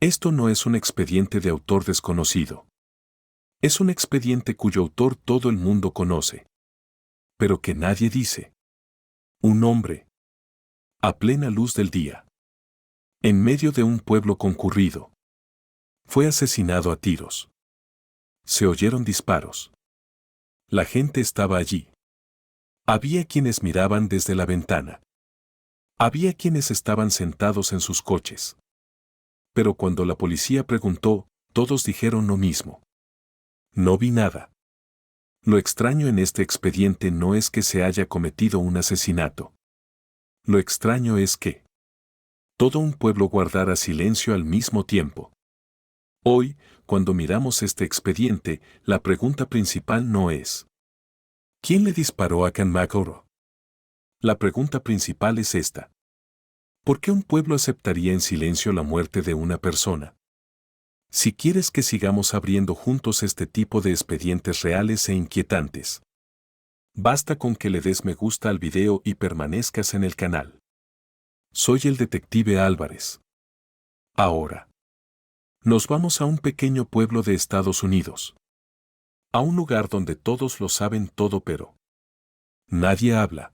Esto no es un expediente de autor desconocido. Es un expediente cuyo autor todo el mundo conoce, pero que nadie dice. Un hombre, a plena luz del día, en medio de un pueblo concurrido, fue asesinado a tiros. Se oyeron disparos. La gente estaba allí. Había quienes miraban desde la ventana. Había quienes estaban sentados en sus coches. Pero cuando la policía preguntó, todos dijeron lo mismo. No vi nada. Lo extraño en este expediente no es que se haya cometido un asesinato. Lo extraño es que todo un pueblo guardara silencio al mismo tiempo. Hoy, cuando miramos este expediente, la pregunta principal no es ¿quién le disparó a Ken McCullough? La pregunta principal es esta. ¿Por qué un pueblo aceptaría en silencio la muerte de una persona? Si quieres que sigamos abriendo juntos este tipo de expedientes reales e inquietantes, basta con que le des me gusta al video y permanezcas en el canal. Soy el detective Álvarez. Ahora, nos vamos a un pequeño pueblo de Estados Unidos. A un lugar donde todos lo saben todo pero nadie habla.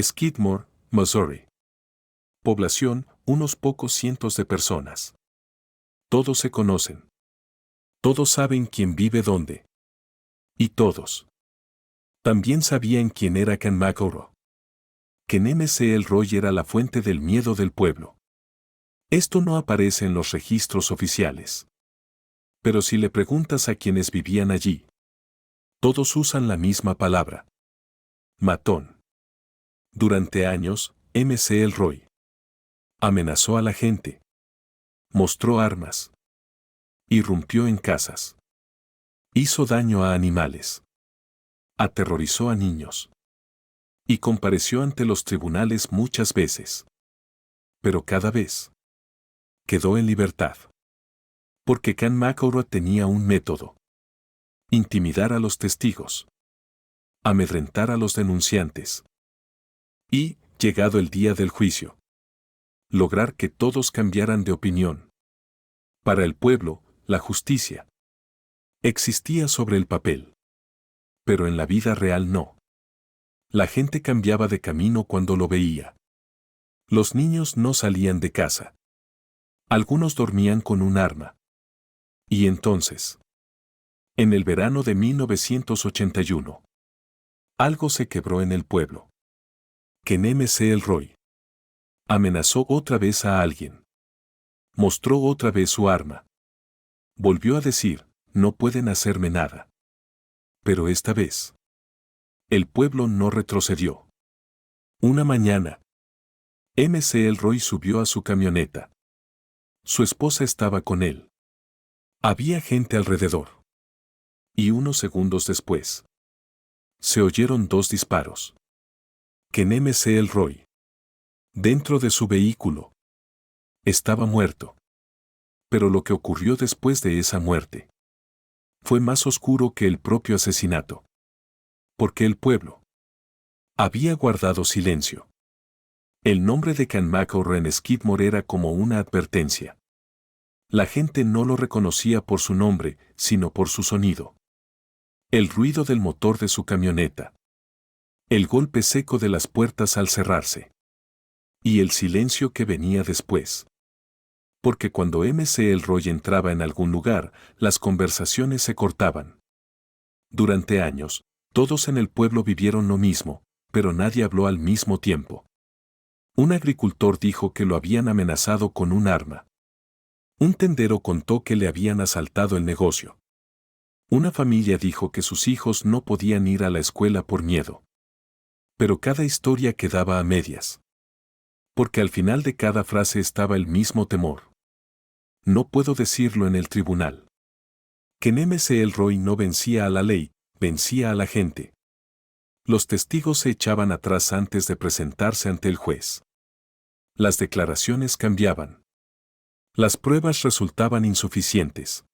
Skidmore, Missouri. Población, unos pocos cientos de personas. Todos se conocen. Todos saben quién vive dónde. Y todos también sabían quién era Ken McCullough. Ken McElroy era la fuente del miedo del pueblo. Esto no aparece en los registros oficiales. Pero si le preguntas a quienes vivían allí, todos usan la misma palabra. Matón. Durante años, McElroy amenazó a la gente. Mostró armas. Irrumpió en casas. Hizo daño a animales. Aterrorizó a niños. Y compareció ante los tribunales muchas veces. Pero cada vez quedó en libertad. Porque Ken McCullough tenía un método. Intimidar a los testigos. Amedrentar a los denunciantes. Y, llegado el día del juicio, lograr que todos cambiaran de opinión. Para el pueblo, la justicia existía sobre el papel. Pero en la vida real no. La gente cambiaba de camino cuando lo veía. Los niños no salían de casa. Algunos dormían con un arma. Y entonces, en el verano de 1981, algo se quebró en el pueblo. Ken McElroy amenazó otra vez a alguien. Mostró otra vez su arma. Volvió a decir, no pueden hacerme nada. Pero esta vez, el pueblo no retrocedió. Una mañana, McElroy subió a su camioneta. Su esposa estaba con él. Había gente alrededor. Y unos segundos después, se oyeron dos disparos. Ken McElroy, dentro de su vehículo, estaba muerto. Pero lo que ocurrió después de esa muerte fue más oscuro que el propio asesinato. Porque el pueblo había guardado silencio. El nombre de Ken McCullough en Skidmore era como una advertencia. La gente no lo reconocía por su nombre, sino por su sonido. El ruido del motor de su camioneta. El golpe seco de las puertas al cerrarse. Y el silencio que venía después. Porque cuando McElroy entraba en algún lugar, las conversaciones se cortaban. Durante años, todos en el pueblo vivieron lo mismo, pero nadie habló al mismo tiempo. Un agricultor dijo que lo habían amenazado con un arma. Un tendero contó que le habían asaltado el negocio. Una familia dijo que sus hijos no podían ir a la escuela por miedo. Pero cada historia quedaba a medias. Porque al final de cada frase estaba el mismo temor. No puedo decirlo en el tribunal. Ken McElroy no vencía a la ley, vencía a la gente. Los testigos se echaban atrás antes de presentarse ante el juez. Las declaraciones cambiaban. Las pruebas resultaban insuficientes.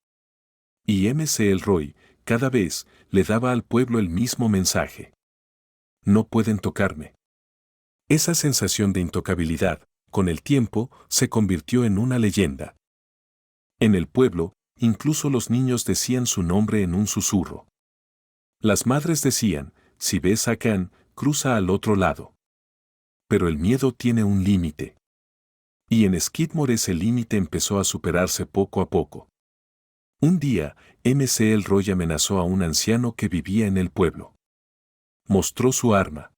Y McElroy, cada vez, le daba al pueblo el mismo mensaje. No pueden tocarme. Esa sensación de intocabilidad, con el tiempo, se convirtió en una leyenda. En el pueblo, incluso los niños decían su nombre en un susurro. Las madres decían, si ves a Khan, cruza al otro lado. Pero el miedo tiene un límite. Y en Skidmore ese límite empezó a superarse poco a poco. Un día, MC Elroy amenazó a un anciano que vivía en el pueblo. Mostró su arma.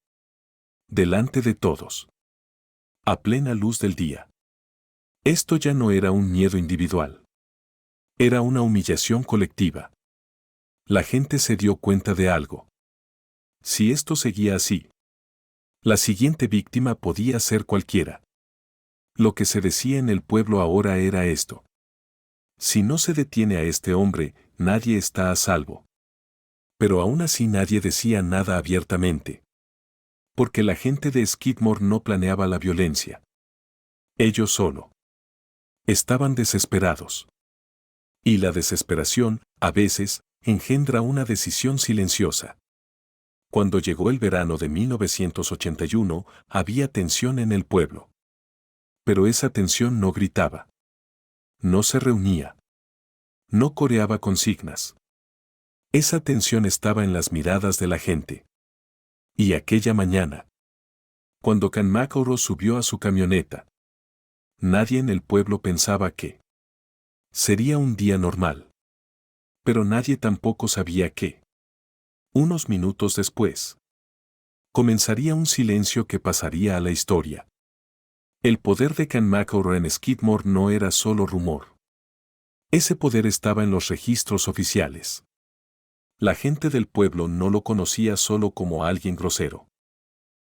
Delante de todos. A plena luz del día. Esto ya no era un miedo individual. Era una humillación colectiva. La gente se dio cuenta de algo. Si esto seguía así, la siguiente víctima podía ser cualquiera. Lo que se decía en el pueblo ahora era esto. Si no se detiene a este hombre, nadie está a salvo. Pero aún así nadie decía nada abiertamente. Porque la gente de Skidmore no planeaba la violencia. Ellos solo. Estaban desesperados. Y la desesperación, a veces, engendra una decisión silenciosa. Cuando llegó el verano de 1981, había tensión en el pueblo. Pero esa tensión no gritaba. No se reunía. No coreaba consignas. Esa tensión estaba en las miradas de la gente. Y aquella mañana, cuando Khan McEnroe subió a su camioneta, nadie en el pueblo pensaba que sería un día normal. Pero nadie tampoco sabía que, unos minutos después, comenzaría un silencio que pasaría a la historia. El poder de Khan McEnroe en Skidmore no era solo rumor. Ese poder estaba en los registros oficiales. La gente del pueblo no lo conocía solo como alguien grosero.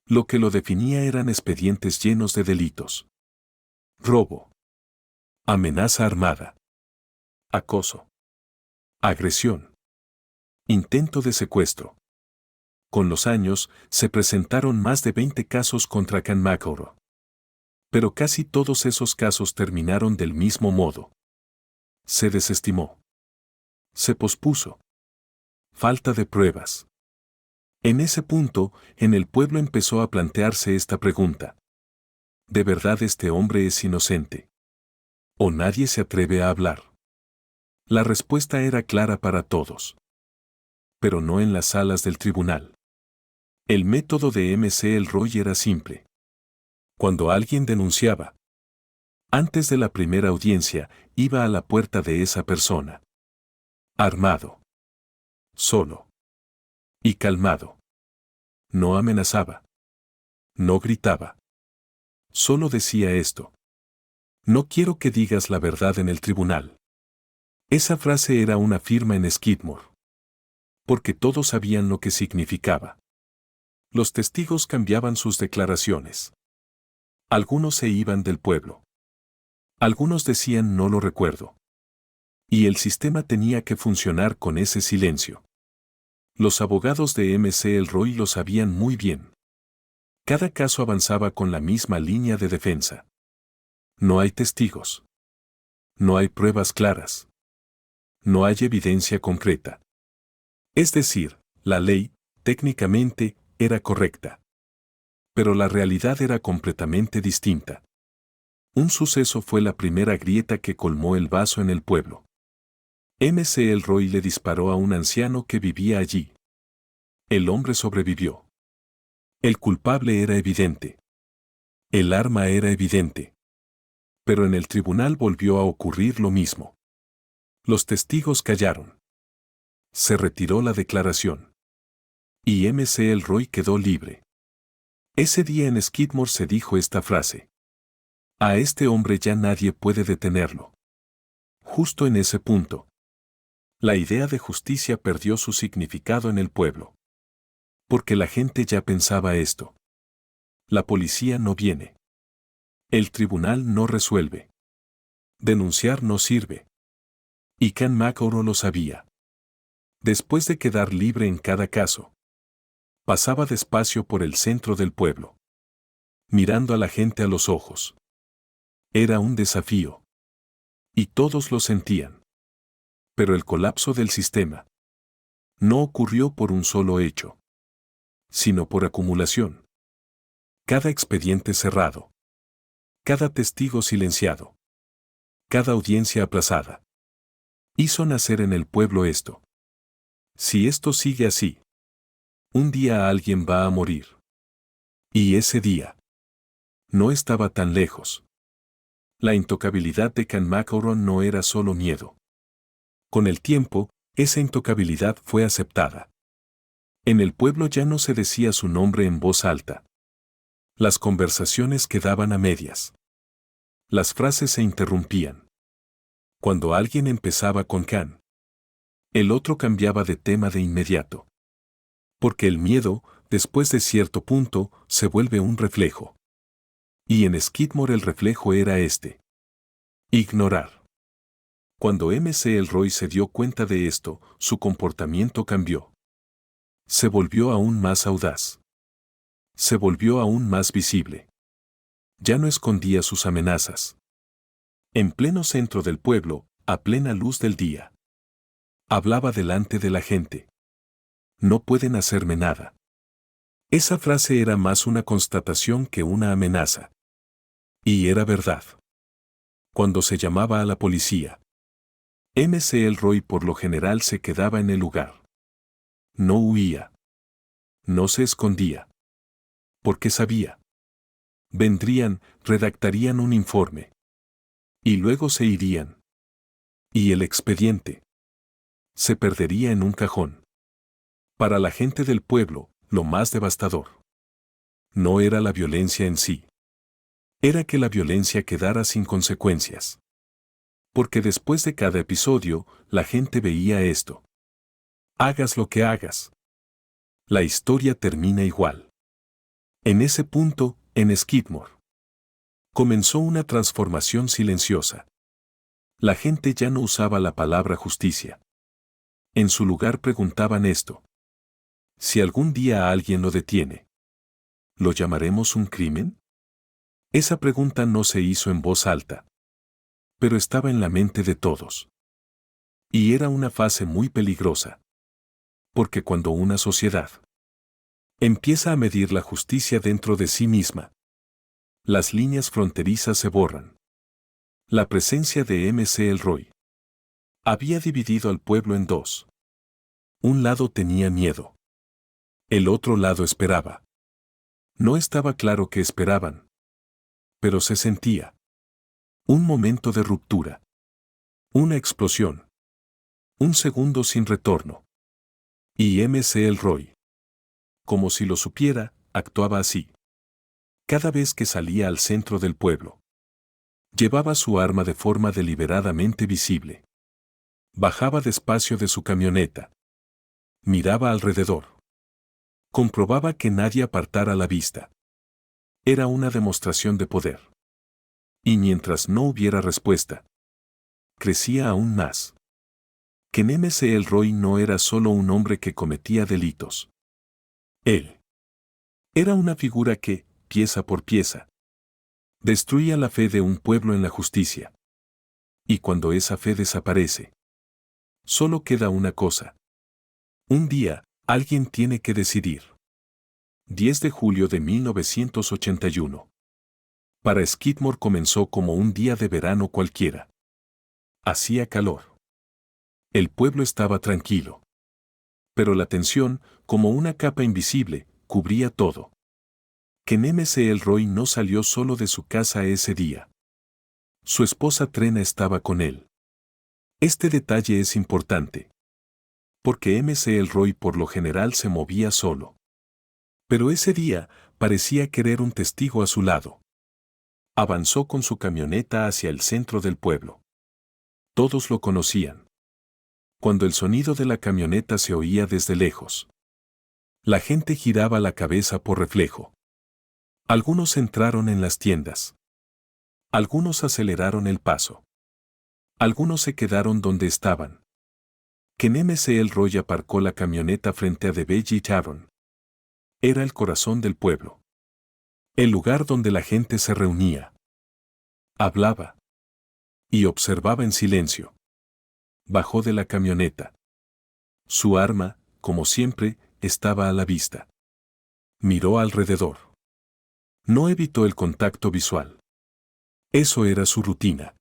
Lo que lo definía eran expedientes llenos de delitos. Robo. Amenaza armada. Acoso. Agresión. Intento de secuestro. Con los años, se presentaron más de 20 casos contra Khan McEnroe. Pero casi todos esos casos terminaron del mismo modo. Se desestimó. Se pospuso. Falta de pruebas. En ese punto, en el pueblo empezó a plantearse esta pregunta. ¿De verdad este hombre es inocente? ¿O nadie se atreve a hablar? La respuesta era clara para todos. Pero no en las salas del tribunal. El método de MC Elroy era simple. Cuando alguien denunciaba, antes de la primera audiencia, iba a la puerta de esa persona. Armado. Solo. Y calmado. No amenazaba. No gritaba. Solo decía esto. No quiero que digas la verdad en el tribunal. Esa frase era una firma en Skidmore. Porque todos sabían lo que significaba. Los testigos cambiaban sus declaraciones. Algunos se iban del pueblo. Algunos decían no lo recuerdo. Y el sistema tenía que funcionar con ese silencio. Los abogados de MC Elroy lo sabían muy bien. Cada caso avanzaba con la misma línea de defensa. No hay testigos. No hay pruebas claras. No hay evidencia concreta. Es decir, la ley, técnicamente, era correcta. Pero la realidad era completamente distinta. Un suceso fue la primera grieta que colmó el vaso en el pueblo. MC Elroy le disparó a un anciano que vivía allí. El hombre sobrevivió. El culpable era evidente. El arma era evidente. Pero en el tribunal volvió a ocurrir lo mismo. Los testigos callaron. Se retiró la declaración. Y MC Elroy quedó libre. Ese día en Skidmore se dijo esta frase. A este hombre ya nadie puede detenerlo. Justo en ese punto, la idea de justicia perdió su significado en el pueblo. Porque la gente ya pensaba esto. La policía no viene. El tribunal no resuelve. Denunciar no sirve. Y Khan McEnroe lo sabía. Después de quedar libre en cada caso, pasaba despacio por el centro del pueblo, mirando a la gente a los ojos. Era un desafío. Y todos lo sentían. Pero el colapso del sistema no ocurrió por un solo hecho, sino por acumulación. Cada expediente cerrado. Cada testigo silenciado. Cada audiencia aplazada hizo nacer en el pueblo esto. Si esto sigue así, un día alguien va a morir. Y ese día no estaba tan lejos. La intocabilidad de Kanmakoron no era solo miedo. Con el tiempo, esa intocabilidad fue aceptada. En el pueblo ya no se decía su nombre en voz alta. Las conversaciones quedaban a medias. Las frases se interrumpían. Cuando alguien empezaba con Kan, el otro cambiaba de tema de inmediato. Porque el miedo, después de cierto punto, se vuelve un reflejo. Y en Skidmore el reflejo era este: ignorar. Cuando MC Elroy se dio cuenta de esto, su comportamiento cambió. Se volvió aún más audaz. Se volvió aún más visible. Ya no escondía sus amenazas. En pleno centro del pueblo, a plena luz del día, hablaba delante de la gente. No pueden hacerme nada. Esa frase era más una constatación que una amenaza. Y era verdad. Cuando se llamaba a la policía, MC Elroy por lo general se quedaba en el lugar. No huía. No se escondía. Porque sabía. Vendrían, redactarían un informe. Y luego se irían. Y el expediente se perdería en un cajón. Para la gente del pueblo, lo más devastador no era la violencia en sí. Era que la violencia quedara sin consecuencias. Porque después de cada episodio, la gente veía esto. Hagas lo que hagas, la historia termina igual. En ese punto, en Skidmore, comenzó una transformación silenciosa. La gente ya no usaba la palabra justicia. En su lugar preguntaban esto: si algún día alguien lo detiene, ¿lo llamaremos un crimen? Esa pregunta no se hizo en voz alta, pero estaba en la mente de todos. Y era una fase muy peligrosa. Porque cuando una sociedad empieza a medir la justicia dentro de sí misma, las líneas fronterizas se borran. La presencia de MC Elroy había dividido al pueblo en dos. Un lado tenía miedo. El otro lado esperaba. No estaba claro qué esperaban, pero se sentía. Un momento de ruptura. Una explosión. Un segundo sin retorno. Y MC Elroy, como si lo supiera, actuaba así. Cada vez que salía al centro del pueblo, llevaba su arma de forma deliberadamente visible. Bajaba despacio de su camioneta. Miraba alrededor. Comprobaba que nadie apartara la vista. Era una demostración de poder. Y mientras no hubiera respuesta, crecía aún más. Que MC Elroy no era solo un hombre que cometía delitos. Él era una figura que, pieza por pieza, destruía la fe de un pueblo en la justicia. Y cuando esa fe desaparece, solo queda una cosa. Un día, alguien tiene que decidir. 10 de julio de 1981. Para Skidmore comenzó como un día de verano cualquiera. Hacía calor. El pueblo estaba tranquilo. Pero la tensión, como una capa invisible, cubría todo. Que MC Elroy no salió solo de su casa ese día. Su esposa Trena estaba con él. Este detalle es importante. Porque MC Elroy por lo general se movía solo. Pero ese día, parecía querer un testigo a su lado. Avanzó con su camioneta hacia el centro del pueblo. Todos lo conocían. Cuando el sonido de la camioneta se oía desde lejos, la gente giraba la cabeza por reflejo. Algunos entraron en las tiendas. Algunos aceleraron el paso. Algunos se quedaron donde estaban. Que MC Elroy aparcó la camioneta frente a The Veggie Tavern. Era el corazón del pueblo. El lugar donde la gente se reunía. Hablaba. Y observaba en silencio. Bajó de la camioneta. Su arma, como siempre, estaba a la vista. Miró alrededor. No evitó el contacto visual. Eso era su rutina.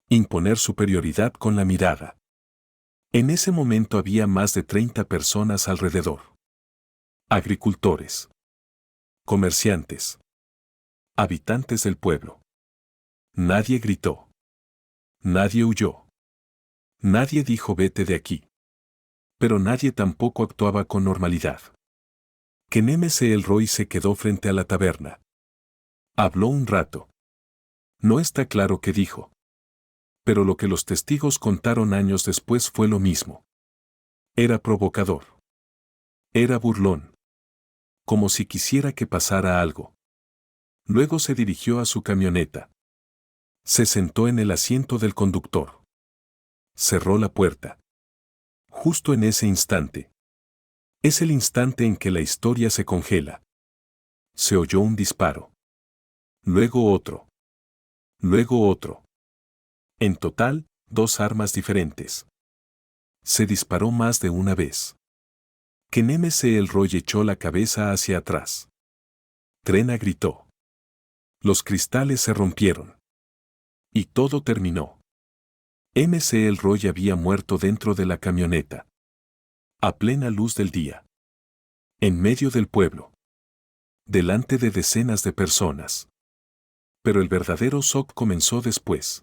Imponer superioridad con la mirada. En ese momento había más de 30 personas alrededor. Agricultores. Comerciantes. Habitantes del pueblo. Nadie gritó. Nadie huyó. Nadie dijo vete de aquí. Pero nadie tampoco actuaba con normalidad. Kenemes el Roy se quedó frente a la taberna. Habló un rato. No está claro qué dijo. Pero lo que los testigos contaron años después fue lo mismo. Era provocador. Era burlón. Como si quisiera que pasara algo. Luego se dirigió a su camioneta. Se sentó en el asiento del conductor. Cerró la puerta. Justo en ese instante. Es el instante en que la historia se congela. Se oyó un disparo. Luego otro. Luego otro. En total, 2 armas diferentes. Se disparó más de una vez. Kenemes el Roy echó la cabeza hacia atrás. Trena gritó. Los cristales se rompieron. Y todo terminó. MC el Roy había muerto dentro de la camioneta. A plena luz del día. En medio del pueblo. Delante de decenas de personas. Pero el verdadero shock comenzó después.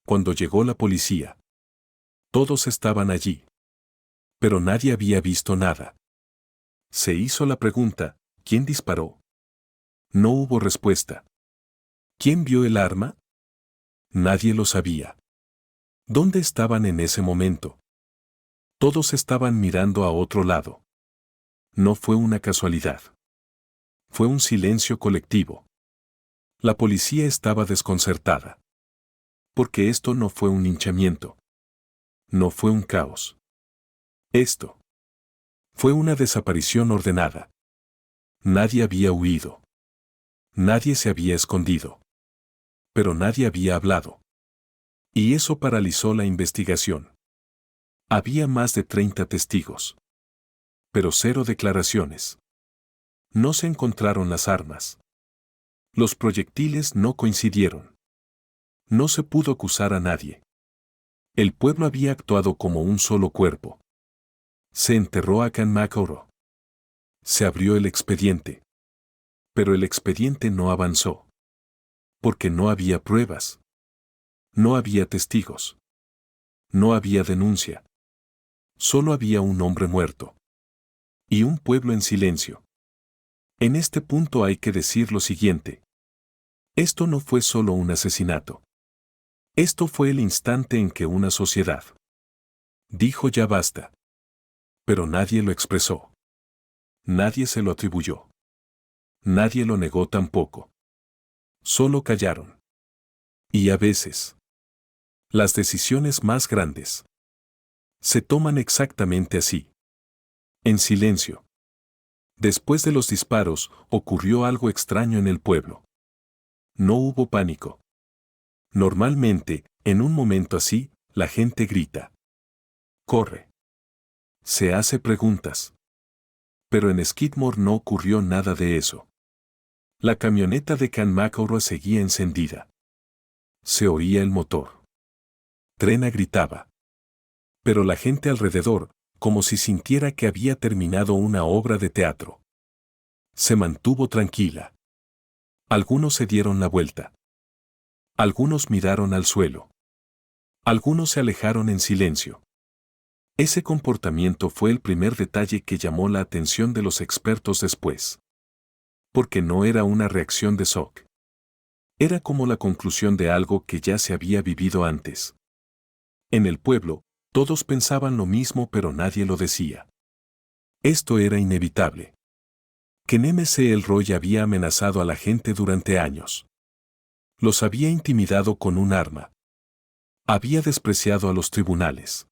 Cuando llegó la policía. Todos estaban allí. Pero nadie había visto nada. Se hizo la pregunta, ¿quién disparó? No hubo respuesta. ¿Quién vio el arma? Nadie lo sabía. ¿Dónde estaban en ese momento? Todos estaban mirando a otro lado. No fue una casualidad. Fue un silencio colectivo. La policía estaba desconcertada. Porque esto no fue un linchamiento. No fue un caos. Esto fue una desaparición ordenada. Nadie había huido. Nadie se había escondido. Pero nadie había hablado. Y eso paralizó la investigación. Había más de 30 testigos. Pero 0 declaraciones. No se encontraron las armas. Los proyectiles no coincidieron. No se pudo acusar a nadie. El pueblo había actuado como un solo cuerpo. Se enterró a Can Macoro. Se abrió el expediente. Pero el expediente no avanzó. Porque no había pruebas. No había testigos. No había denuncia. Solo había un hombre muerto. Y un pueblo en silencio. En este punto hay que decir lo siguiente. Esto no fue solo un asesinato. Esto fue el instante en que una sociedad dijo ya basta. Pero nadie lo expresó. Nadie se lo atribuyó. Nadie lo negó tampoco. Solo callaron. Y a veces, las decisiones más grandes se toman exactamente así. En silencio. Después de los disparos, ocurrió algo extraño en el pueblo. No hubo pánico. Normalmente, en un momento así, la gente grita. Corre. Se hace preguntas. Pero en Skidmore no ocurrió nada de eso. La camioneta de Can Macoro seguía encendida. Se oía el motor. Trena gritaba. Pero la gente alrededor, como si sintiera que había terminado una obra de teatro, se mantuvo tranquila. Algunos se dieron la vuelta. Algunos miraron al suelo. Algunos se alejaron en silencio. Ese comportamiento fue el primer detalle que llamó la atención de los expertos después. Porque no era una reacción de shock. Era como la conclusión de algo que ya se había vivido antes. En el pueblo, todos pensaban lo mismo pero nadie lo decía. Esto era inevitable. Kenemes el Roy había amenazado a la gente durante años. Los había intimidado con un arma. Había despreciado a los tribunales.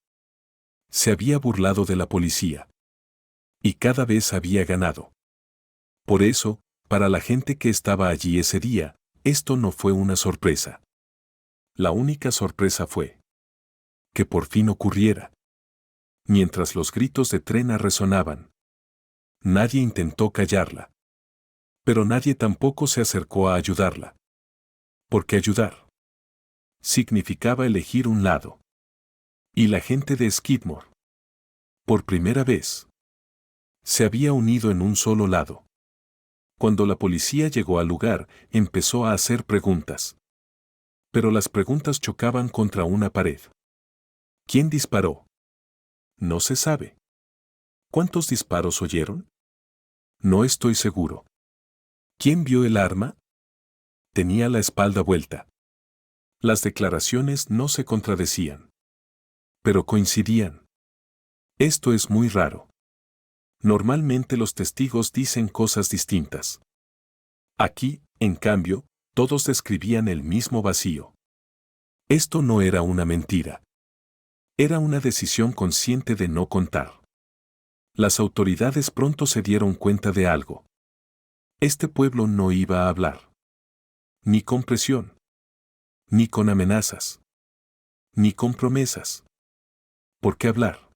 Se había burlado de la policía. Y cada vez había ganado. Por eso, para la gente que estaba allí ese día, esto no fue una sorpresa. La única sorpresa fue que por fin ocurriera. Mientras los gritos de Trena resonaban. Nadie intentó callarla. Pero nadie tampoco se acercó a ayudarla. ¿Por qué ayudar? Significaba elegir un lado. Y la gente de Skidmore, por primera vez, se había unido en un solo lado. Cuando la policía llegó al lugar, empezó a hacer preguntas. Pero las preguntas chocaban contra una pared. ¿Quién disparó? No se sabe. ¿Cuántos disparos oyeron? No estoy seguro. ¿Quién vio el arma? Tenía la espalda vuelta. Las declaraciones no se contradecían. Pero coincidían. Esto es muy raro. Normalmente los testigos dicen cosas distintas. Aquí, en cambio, todos describían el mismo vacío. Esto no era una mentira. Era una decisión consciente de no contar. Las autoridades pronto se dieron cuenta de algo. Este pueblo no iba a hablar. Ni con presión. Ni con amenazas. Ni con promesas. ¿Por qué hablar?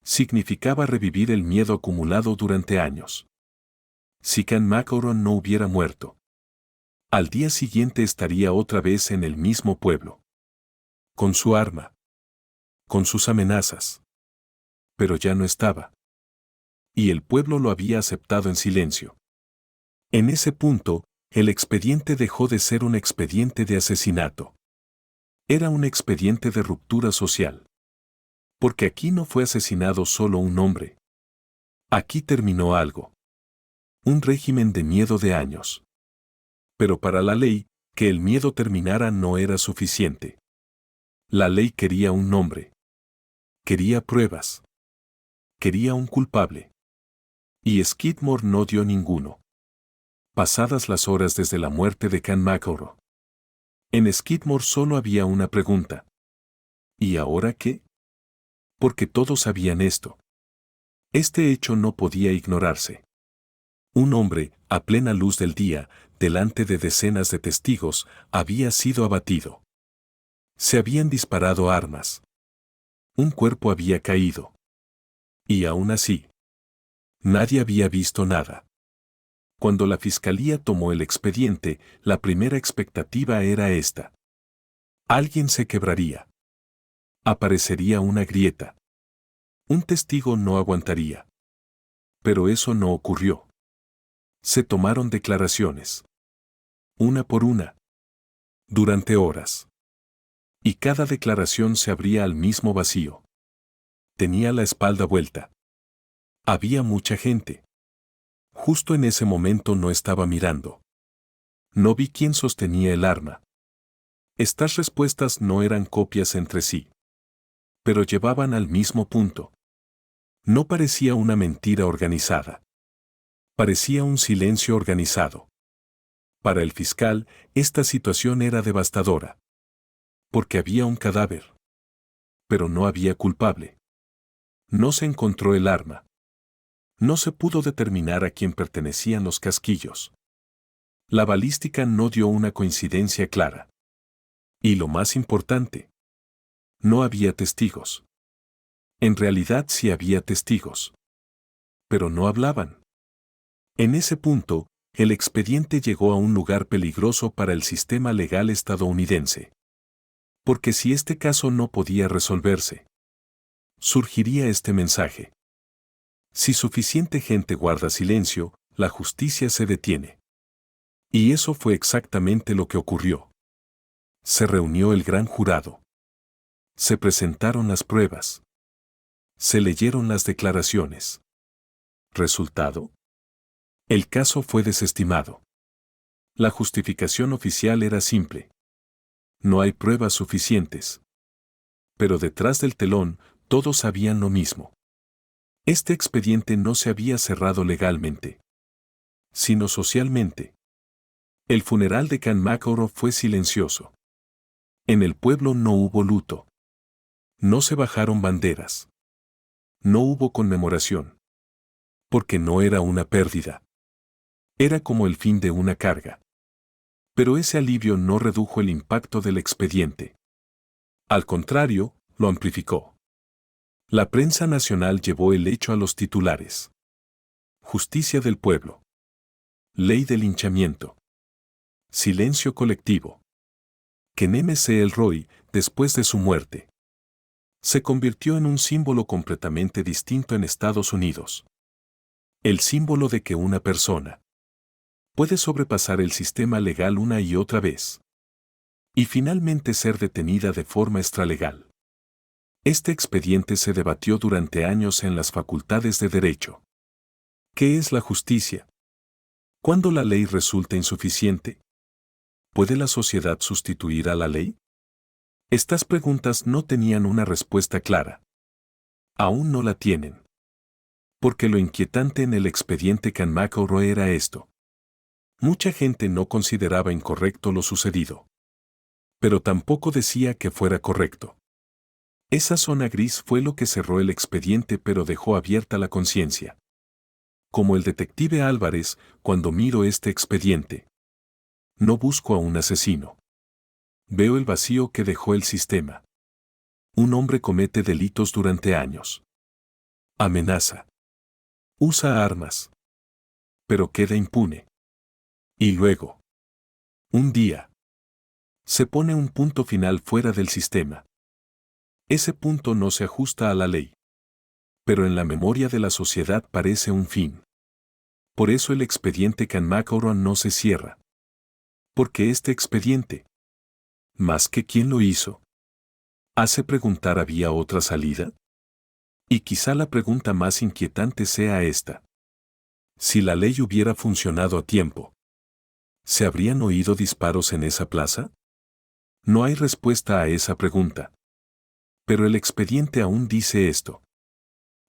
Significaba revivir el miedo acumulado durante años. Si Ken McElroy no hubiera muerto, al día siguiente estaría otra vez en el mismo pueblo. Con su arma. Con sus amenazas. Pero ya no estaba. Y el pueblo lo había aceptado en silencio. En ese punto, el expediente dejó de ser un expediente de asesinato. Era un expediente de ruptura social. Porque aquí no fue asesinado solo un hombre. Aquí terminó algo. Un régimen de miedo de años. Pero para la ley, que el miedo terminara no era suficiente. La ley quería un nombre. Quería pruebas. Quería un culpable. Y Skidmore no dio ninguno. Pasadas las horas desde la muerte de Ken McElroy, en Skidmore solo había una pregunta. ¿Y ahora qué? Porque todos sabían esto. Este hecho no podía ignorarse. Un hombre, a plena luz del día, delante de decenas de testigos, había sido abatido. Se habían disparado armas. Un cuerpo había caído. Y aún así, nadie había visto nada. Cuando la fiscalía tomó el expediente, la primera expectativa era esta. Alguien se quebraría. Aparecería una grieta. Un testigo no aguantaría. Pero eso no ocurrió. Se tomaron declaraciones. Una por una. Durante horas. Y cada declaración se abría al mismo vacío. Tenía la espalda vuelta. Había mucha gente. Justo en ese momento no estaba mirando. No vi quién sostenía el arma. Estas respuestas no eran copias entre sí. Pero llevaban al mismo punto. No parecía una mentira organizada. Parecía un silencio organizado. Para el fiscal, esta situación era devastadora. Porque había un cadáver. Pero no había culpable. No se encontró el arma. No se pudo determinar a quién pertenecían los casquillos. La balística no dio una coincidencia clara. Y lo más importante, no había testigos. En realidad sí había testigos. Pero no hablaban. En ese punto, el expediente llegó a un lugar peligroso para el sistema legal estadounidense. Porque si este caso no podía resolverse, surgiría este mensaje. Si suficiente gente guarda silencio, la justicia se detiene. Y eso fue exactamente lo que ocurrió. Se reunió el gran jurado. Se presentaron las pruebas. Se leyeron las declaraciones. ¿Resultado? El caso fue desestimado. La justificación oficial era simple. No hay pruebas suficientes. Pero detrás del telón, todos sabían lo mismo. Este expediente no se había cerrado legalmente, sino socialmente. El funeral de Ken McElroy fue silencioso. En el pueblo no hubo luto. No se bajaron banderas. No hubo conmemoración. Porque no era una pérdida. Era como el fin de una carga. Pero ese alivio no redujo el impacto del expediente. Al contrario, lo amplificó. La prensa nacional llevó el hecho a los titulares. Justicia del pueblo. Ley de linchamiento. Silencio colectivo. Kenneth C. Elroy, después de su muerte, se convirtió en un símbolo completamente distinto en Estados Unidos. El símbolo de que una persona puede sobrepasar el sistema legal una y otra vez y finalmente ser detenida de forma extralegal. Este expediente se debatió durante años en las facultades de Derecho. ¿Qué es la justicia? ¿Cuándo la ley resulta insuficiente? ¿Puede la sociedad sustituir a la ley? Estas preguntas no tenían una respuesta clara. Aún no la tienen. Porque lo inquietante en el expediente Can McElroy era esto. Mucha gente no consideraba incorrecto lo sucedido. Pero tampoco decía que fuera correcto. Esa zona gris fue lo que cerró el expediente pero dejó abierta la conciencia. Como el detective Álvarez, cuando miro este expediente, no busco a un asesino. Veo el vacío que dejó el sistema. Un hombre comete delitos durante años. Amenaza. Usa armas. Pero queda impune. Y luego, un día, se pone un punto final fuera del sistema. Ese punto no se ajusta a la ley. Pero en la memoria de la sociedad parece un fin. Por eso el expediente Can McElroy no se cierra. Porque este expediente, más que quién lo hizo, hace preguntar ¿había otra salida? Y quizá la pregunta más inquietante sea esta. Si la ley hubiera funcionado a tiempo, ¿se habrían oído disparos en esa plaza? No hay respuesta a esa pregunta. Pero el expediente aún dice esto.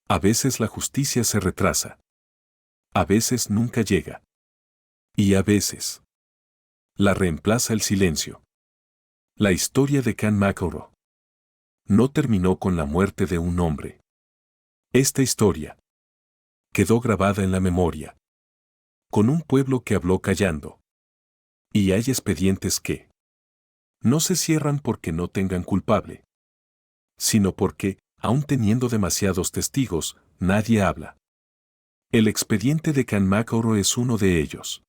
A veces la justicia se retrasa. A veces nunca llega. Y a veces la reemplaza el silencio. La historia de Can McElroy no terminó con la muerte de un hombre. Esta historia quedó grabada en la memoria. Con un pueblo que habló callando. Y hay expedientes que no se cierran porque no tengan culpable, sino porque, aun teniendo demasiados testigos, nadie habla. El expediente de Can McElroy es uno de ellos.